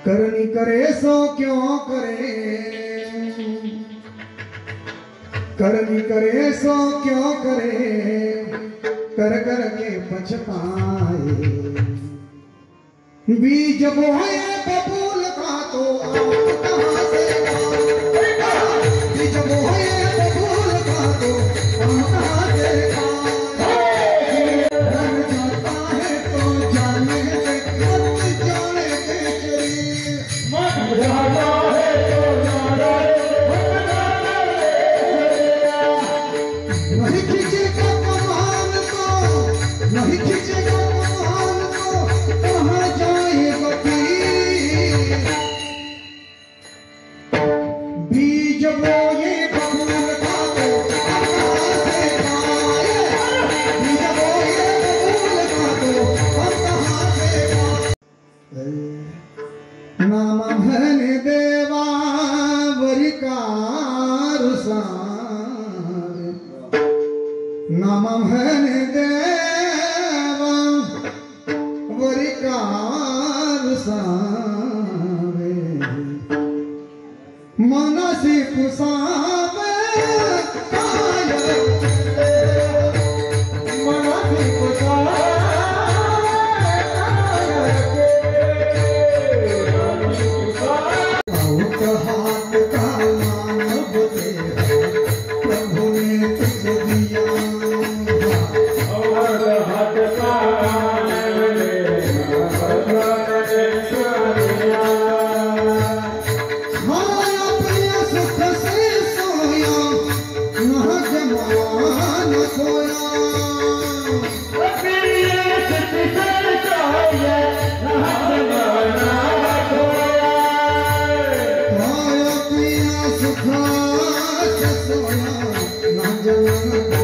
करनी करे सो क्यों करे, करनी करे सो क्यों करे, कर कर के पछताए। बीज बोए बबूल का तो आप कहाँ से खाए, बीज बोए बबूल का तो हम कहाँ से खाए। रन जाता है तो जाने दे, मत जाने दे शरीर, मत जाता है तो जाने दे। नहीं खींचेगा कमान को, नहीं खींचेगा कमान को, कहाँ जाएगा तीर। बीज बोए बबूल का तो कहाँ से खाए, बीज बोए बबूल का तो हम कहाँ से खाए। नाम है देवा वरिकार सारे, नाम है देवा वरिकार सारे, मनसी कुसावे काया, मनसी कुसावे हाथ का मानव तेरा प्रभु ने तुझे दिया, और हाथ का हाँ अपने सुख से सोया न जमान खोया, अपने सुख से सोया न जमान खोया, हाँ अपने सुख से सोया न जमान